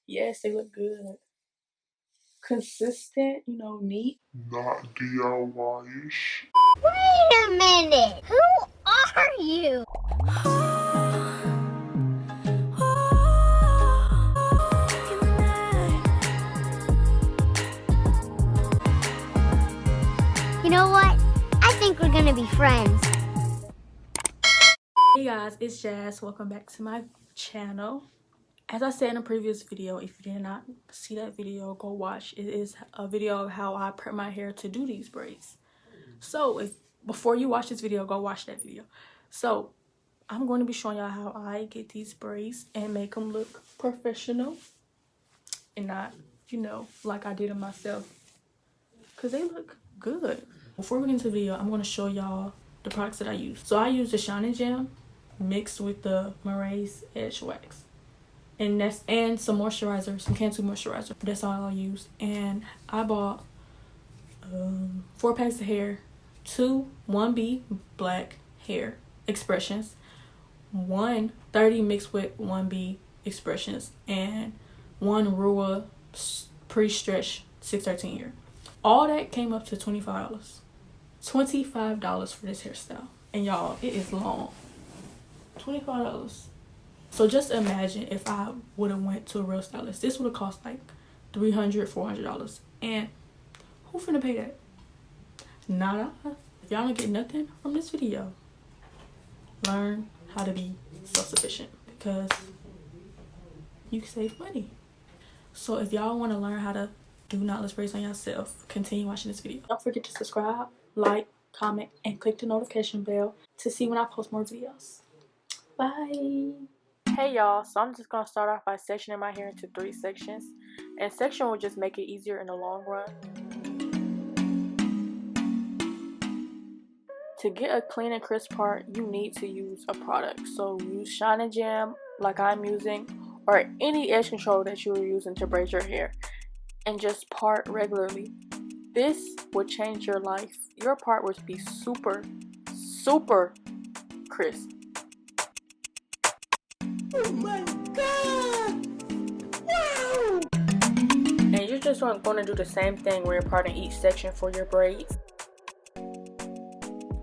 Yes, they look good. Consistent, you know, neat. Not DIY-ish. Wait a minute! Who are you? You know what? I think we're gonna be friends. Hey guys, it's Jazz. Welcome back to my channel. As I said in a previous video, if you did not see that video, go watch. It is a video of how I prep my hair to do these braids. So before you watch this video, go watch that video. So I'm going to be showing y'all how I get these braids and make them look professional and not, you know, like I did them myself, because they look good. Before we get into the video, I'm going to show y'all the products that I use. So I use the Shine Jam mixed with the Murray's Edge Wax. And some moisturizer, some Cantu moisturizer. That's all I'll use. And I bought 4 packs of hair, 2 1B black hair expressions, 1 30 mixed with 1B expressions, and 1 Rua pre-stretch 613 hair. All that came up to $25. $25 for this hairstyle. And y'all, it is long. $25. So just imagine if I would have went to a real stylist. This would have cost like $300, $400. And who finna pay that? Not I. If y'all don't get nothing from this video, learn how to be self-sufficient, because you can save money. So if y'all want to learn how to do knotless braids on yourself, continue watching this video. Don't forget to subscribe, like, comment, and click the notification bell to see when I post more videos. Bye. Hey y'all, so I'm just gonna start off by sectioning my hair into 3 sections, and section will just make it easier in the long run. To get a clean and crisp part, you need to use a product. So use Shine Jam like I'm using, or any edge control that you are using to braid your hair, and just part regularly. This would change your life. Your part would be super, super crisp. Oh my god! Wow! And you're just going to do the same thing where you're parting each section for your braids.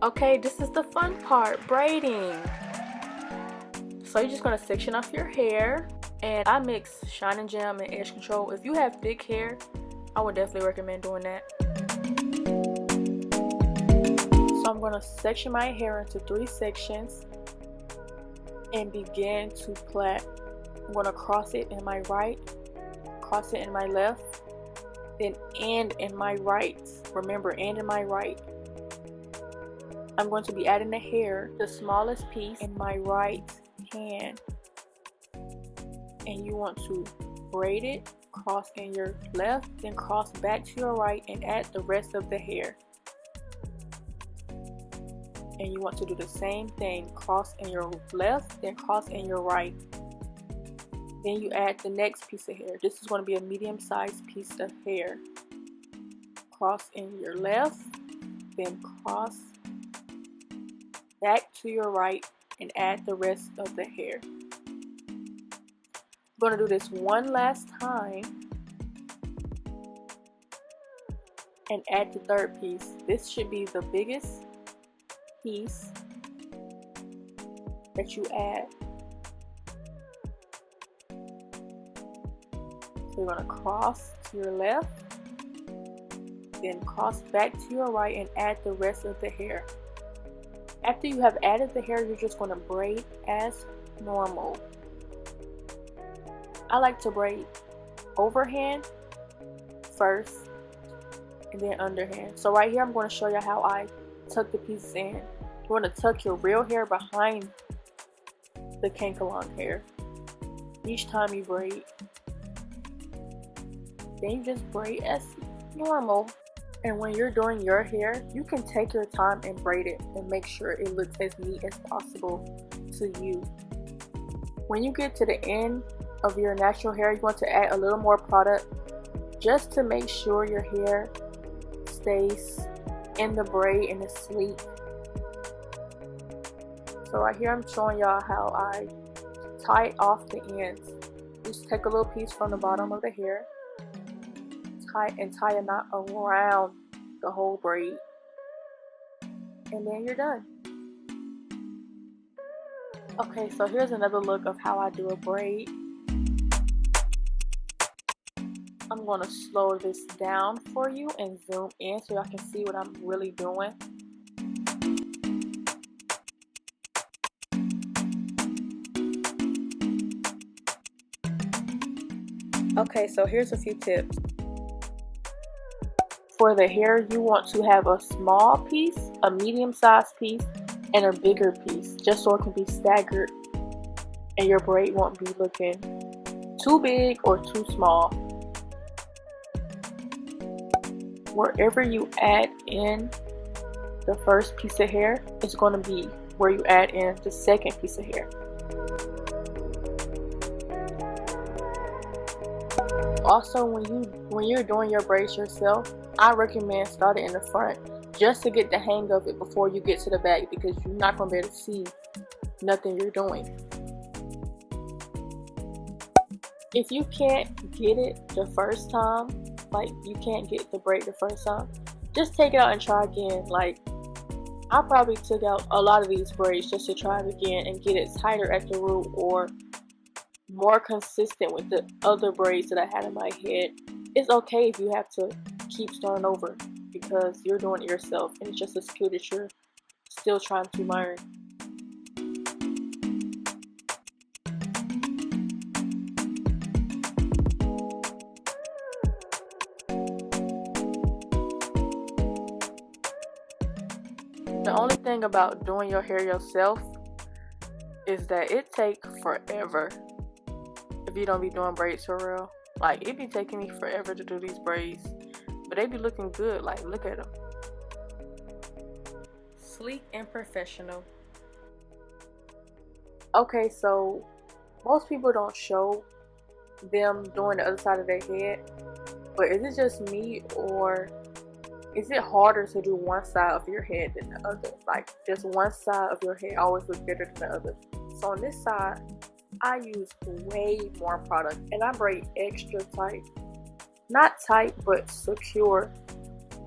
Okay, this is the fun part, braiding. So you're just going to section off your hair. And I mix Shine Jam and edge control. If you have thick hair, I would definitely recommend doing that. So I'm going to section my hair into 3 sections and begin to plait. I'm going to cross it in my right, cross it in my left, then end in my right. Remember, end in my right. I'm going to be adding the hair, the smallest piece, in my right hand. And you want to braid it, cross in your left, then cross back to your right and add the rest of the hair. And you want to do the same thing, cross in your left, then cross in your right. Then you add the next piece of hair. This is going to be a medium-sized piece of hair. Cross in your left, then cross back to your right and add the rest of the hair. I'm going to do this one last time and add the third piece. This should be the biggest piece that you add. So you're going to cross to your left, then cross back to your right and add the rest of the hair. After you have added the hair, you're just going to braid as normal. I like to braid overhand first and then underhand. So right here I'm going to show you how I tuck the pieces in. You want to tuck your real hair behind the cankalon hair each time you braid. Then you just braid as normal. And when you're doing your hair, you can take your time and braid it and make sure it looks as neat as possible to you. When you get to the end of your natural hair, you want to add a little more product just to make sure your hair stays in the braid and is sleek. So right here I'm showing y'all how I tie off the ends. Just take a little piece from the bottom of the hair, tie a knot around the whole braid, and then you're done. Okay, so here's another look of how I do a braid. I'm going to slow this down for you and zoom in so y'all can see what I'm really doing. Okay, so here's a few tips. For the hair, you want to have a small piece, a medium-sized piece, and a bigger piece, just so it can be staggered and your braid won't be looking too big or too small. Wherever you add in the first piece of hair, it's going to be where you add in the second piece of hair. Also, when you're doing your braids yourself, I recommend starting in the front just to get the hang of it before you get to the back, because you're not going to be able to see nothing you're doing. If you can't get it the first time, like you can't get the braid the first time, just take it out and try again. Like, I probably took out a lot of these braids just to try it again and get it tighter at the root or more consistent with the other braids that I had in my head. It's okay if you have to keep starting over because you're doing it yourself and it's just a skill that you're still trying to learn. The only thing about doing your hair yourself is that it takes forever if you don't be doing braids for real. Like, it be taking me forever to do these braids, but they be looking good. Like, look at them. Sleek and professional. Okay, so most people don't show them doing the other side of their head, but is it just me, or is it harder to do one side of your head than the other? Like, just one side of your head always looks better than the other. So on this side, I use way more product and I braid extra tight. Not tight, but secure,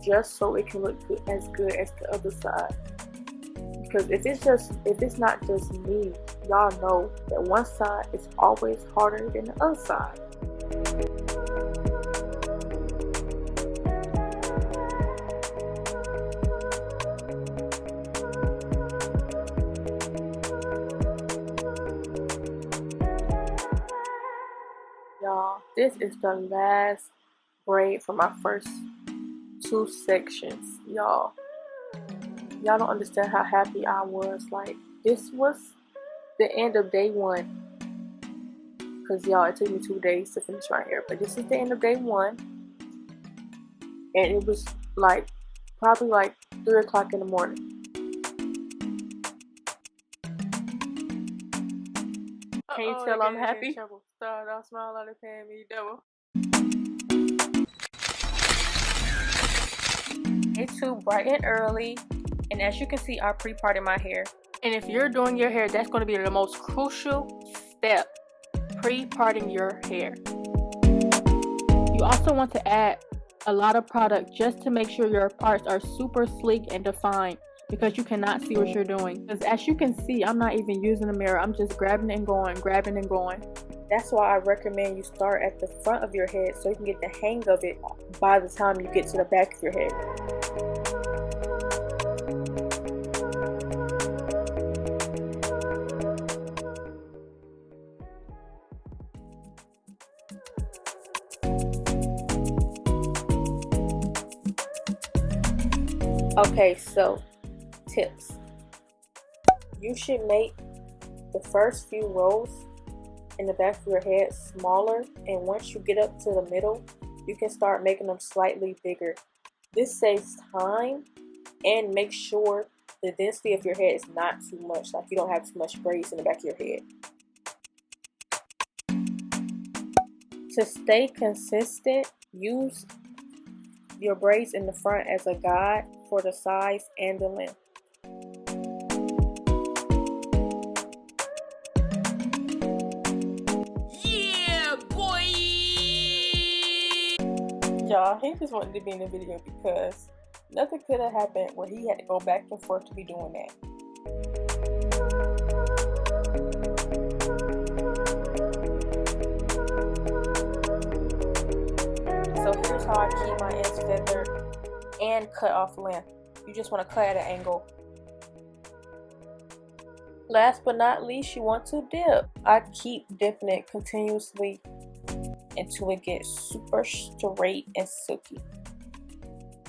just so it can look as good as the other side. Because if it's not just me, y'all know that one side is always harder than the other side. Y'all, this is the last braid for my first two sections. Y'all don't understand how happy I was. Like, this was the end of day one, because y'all, it took me 2 days to finish my hair, but this is the end of day one, and it was like probably like 3 o'clock in the morning. Can you tell I'm happy? Don't smile like they're paying me double. It's too bright and early, and as you can see, I pre-parted my hair. And if you're doing your hair, that's going to be the most crucial step: pre-parting your hair. You also want to add a lot of product just to make sure your parts are super sleek and defined, because you cannot see what you're doing. Because as you can see, I'm not even using a mirror. I'm just grabbing and going, grabbing and going. That's why I recommend you start at the front of your head so you can get the hang of it by the time you get to the back of your head. Okay, so tips. You should make the first few rows in the back of your head smaller, and once you get up to the middle, you can start making them slightly bigger. This saves time and makes sure the density of your head is not too much, like you don't have too much braids in the back of your head. To stay consistent, use your braids in the front as a guide for the size and the length. y'all. He just wanted to be in the video because nothing could have happened where he had to go back and forth to be doing that. So here's how I keep my ends feathered and cut off length. You just want to cut at an angle. Last but not least, you want to dip. I keep dipping it continuously until it gets super straight and silky.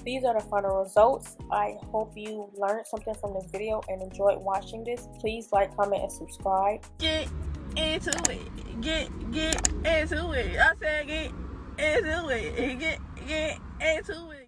These are the final results. I hope you learned something from this video and enjoyed watching this. Please like, comment, and subscribe. Get into it. Get into it. I said get into it. Get into it.